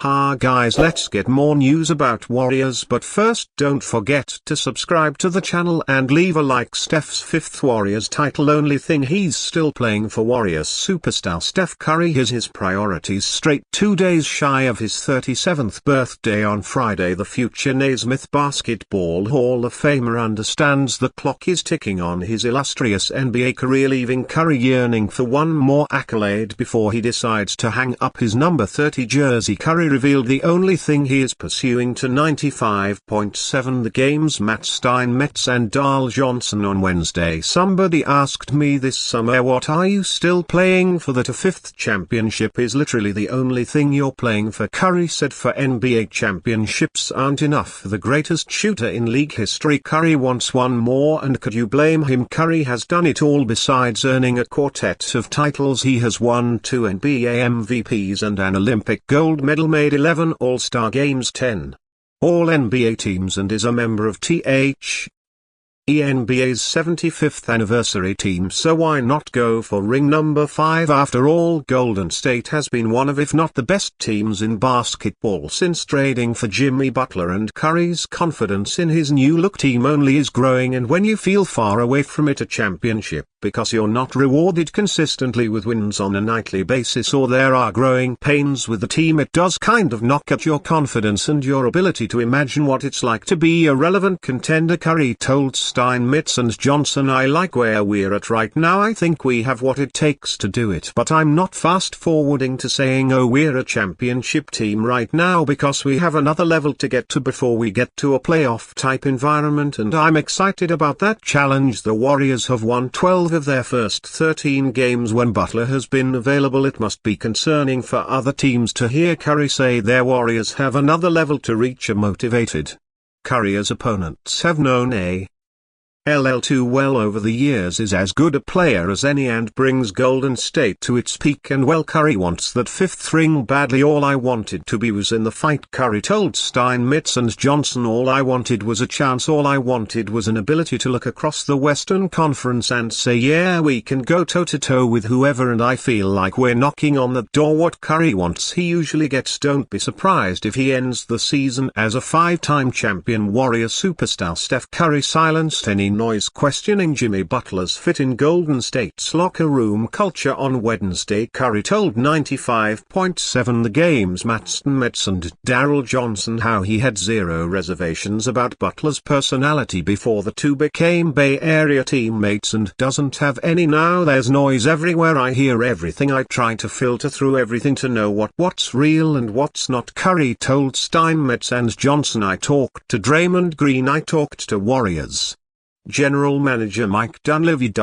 Ha guys, let's get more news about Warriors, but first don't forget to subscribe to the channel and leave a like. Steph's fifth Warriors title. Only thing he's still playing for Warriors superstar Steph Curry is his priorities straight 2 days shy of his 37th birthday on Friday. The future Naismith Basketball Hall of Famer understands the clock is ticking on his illustrious NBA career, leaving Curry yearning for one more accolade before he decides to hang up his number 30 jersey. Curry revealed the only thing he is pursuing to 95.7 the game's Matt Steinmetz and Dahl Johnson on Wednesday. Somebody asked me this summer, what are you still playing for? That a fifth championship is literally the only thing you're playing for, Curry said. For NBA championships aren't enough. The greatest shooter in league history, Curry wants one more, and could you blame him? Curry has done it all. Besides earning a quartet of titles, he has won 2 NBA MVPs and an Olympic gold medal, made 11 All-Star games, 10 All-NBA teams, and is a member of NBA's 75th anniversary team. So why not go for ring number 5? After all, Golden State has been one of, if not the best teams in basketball since trading for Jimmy Butler, and Curry's confidence in his new look team only is growing. And when you feel far away from it, a championship, because you're not rewarded consistently with wins on a nightly basis, or there are growing pains with the team, it does kind of knock at your confidence and your ability to imagine what it's like to be a relevant contender. Curry told Steinmetz and Johnson, I like where we're at right now. I think we have what it takes to do it, but I'm not fast forwarding to saying, oh, we're a championship team right now, because we have another level to get to before we get to a playoff type environment, and I'm excited about that challenge. The Warriors have won 12 of their first 13 games when Butler has been available. It must be concerning for other teams to hear Curry say their Warriors have another level to reach. A motivated Curry's opponents have known too well over the years, is as good a player as any and brings Golden State to its peak, and well, Curry wants that fifth ring badly. All I wanted to be was in the fight, Curry told Steinmetz and Johnson. All I wanted was a chance. All I wanted was an ability to look across the Western Conference and say, yeah, we can go toe-to-toe with whoever, and I feel like we're knocking on that door. What Curry wants he usually gets. Don't be surprised if he ends the season as a 5-time champion Warrior superstar Steph Curry silenced any noise questioning Jimmy Butler's fit in Golden State's locker room culture on Wednesday. Curry told 95.7 the game's Matt Steinmetz and Daryl Johnson how he had zero reservations about Butler's personality before the two became Bay Area teammates, and doesn't have any now. There's noise everywhere. I hear everything. I try to filter through everything to know what's real and what's not, Curry told Steinmetz and Johnson. I talked to Draymond Green. I talked to Warriors General Manager Mike Dunleavy.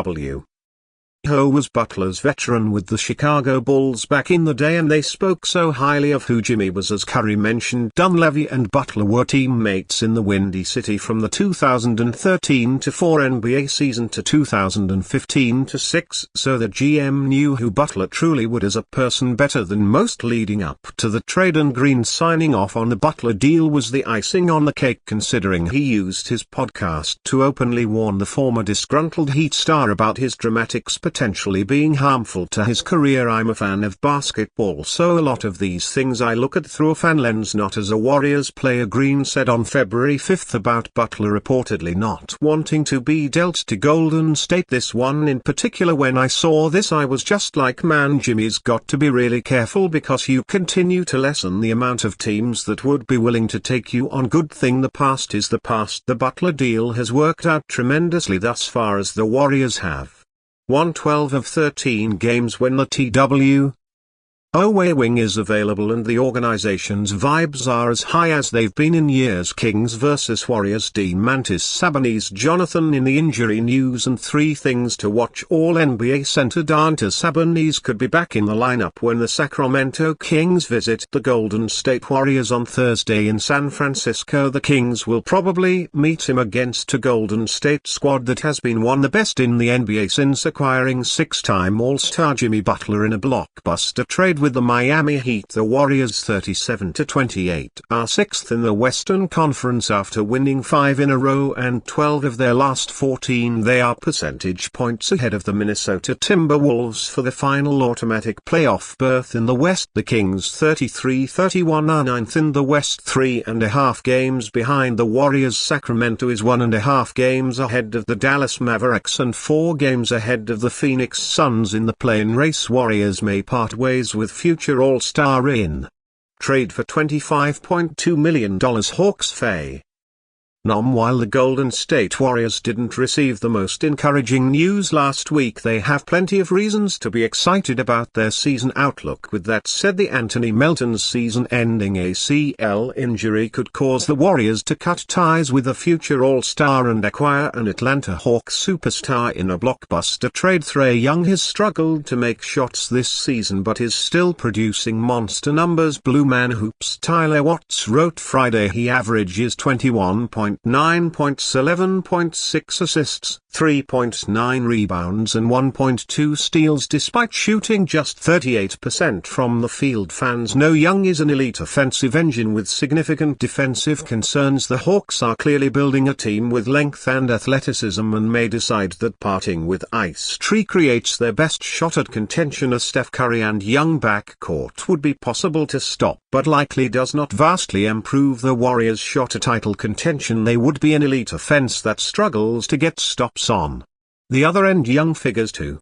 Ho was Butler's veteran with the Chicago Bulls back in the day, and they spoke so highly of who Jimmy was. As Curry mentioned, Dunleavy and Butler were teammates in the Windy City from the 2013-14 NBA season to 2015-16, so the GM knew who Butler truly would as a person better than most leading up to the trade, and Green signing off on the Butler deal was the icing on the cake, considering he used his podcast to openly warn the former disgruntled Heat star about his dramatics potentially being harmful to his career. I'm a fan of basketball, so a lot of these things I look at through a fan lens, not as a Warriors player, Green said on February 5 about Butler reportedly not wanting to be dealt to Golden State. This one in particular, when I saw this I was just like, man, Jimmy's got to be really careful, because you continue to lessen the amount of teams that would be willing to take you on. Good thing the past is the past. The Butler deal has worked out tremendously thus far, as the Warriors have won 12 of 13 games when the away wing is available, and the organization's vibes are as high as they've been in years. Kings vs Warriors. Mantis Sabonis Jonathan in the injury news, and 3 things to watch. All NBA center Domantas Sabonis could be back in the lineup when the Sacramento Kings visit the Golden State Warriors on Thursday in San Francisco. The Kings will probably meet him against a Golden State squad that has been one of the best in the NBA since acquiring 6-time All-Star Jimmy Butler in a blockbuster trade tied with the Miami Heat. The Warriors 37-28 are 6th in the Western Conference after winning 5 in a row and 12 of their last 14. They are percentage points ahead of the Minnesota Timberwolves for the final automatic playoff berth in the West. The Kings 33-31 are 9th in the West, 3.5 games behind the Warriors. Sacramento is 1.5 games ahead of the Dallas Mavericks and 4 games ahead of the Phoenix Suns in the play-in race. Warriors may part ways with future All-Star in trade for $25.2 million. Hawks Faye. While the Golden State Warriors didn't receive the most encouraging news last week, they have plenty of reasons to be excited about their season outlook. With that said, the Anthony Melton's season-ending ACL injury could cause the Warriors to cut ties with a future All-Star and acquire an Atlanta Hawks superstar in a blockbuster trade. Trae Young has struggled to make shots this season but is still producing monster numbers. Blue Man Hoops Tyler Watts wrote Friday he averages 21.9 points, 11.6 assists, 3.9 rebounds and 1.2 steals despite shooting just 38% from the field. Fans know Young is an elite offensive engine with significant defensive concerns. The Hawks are clearly building a team with length and athleticism and may decide that parting with Ice Tree creates their best shot at contention. A Steph Curry and Young backcourt would be possible to stop, but likely does not vastly improve the Warriors' shot at title contention. They would be an elite offense that struggles to get stops on the other end. Young figures to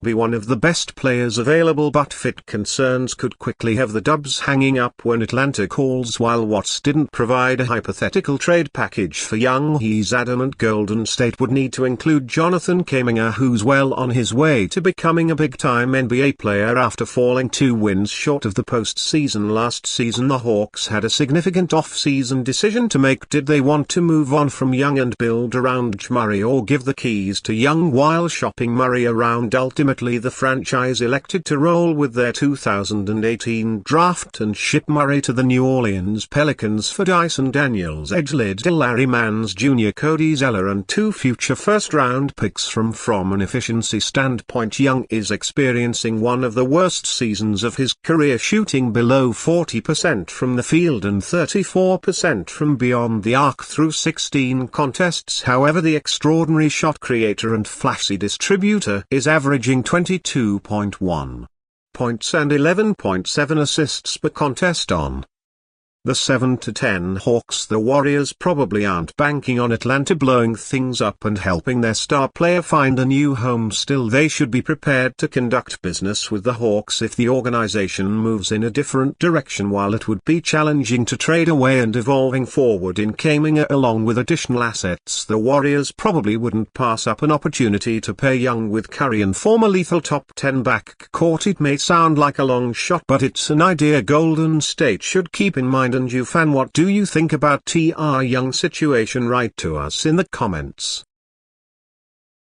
be one of the best players available, but fit concerns could quickly have the Dubs hanging up when Atlanta calls. While Watts didn't provide a hypothetical trade package for Young, he's adamant Golden State would need to include Jonathan Kuminga, who's well on his way to becoming a big-time NBA player after falling 2 wins short of the postseason last season. The Hawks had a significant off-season decision to make. Did they want to move on from Young and build around Murray, or give the keys to Young while shopping Murray around? Ultimately, the franchise elected to roll with their 2018 draft and ship Murray to the New Orleans Pelicans for Dyson Daniels, edge Liddell, Larry Mans Jr., Cody Zeller and 2 future first-round picks. From an efficiency standpoint, Young is experiencing one of the worst seasons of his career, shooting below 40% from the field and 34% from beyond the arc through 16 contests. However, the extraordinary shot creator and flashy distributor is averaging 22.1 points and 11.7 assists per contest on the 7-10 Hawks. The Warriors probably aren't banking on Atlanta blowing things up and helping their star player find a new home. Still, they should be prepared to conduct business with the Hawks if the organization moves in a different direction. While it would be challenging to trade away and evolving forward in Kuminga along with additional assets, the Warriors probably wouldn't pass up an opportunity to pair Young with Curry and form a lethal top 10 backcourt. It may sound like a long shot, but it's an idea Golden State should keep in mind. And you fan, what do you think about T.R. Young's situation? Write to us in the comments.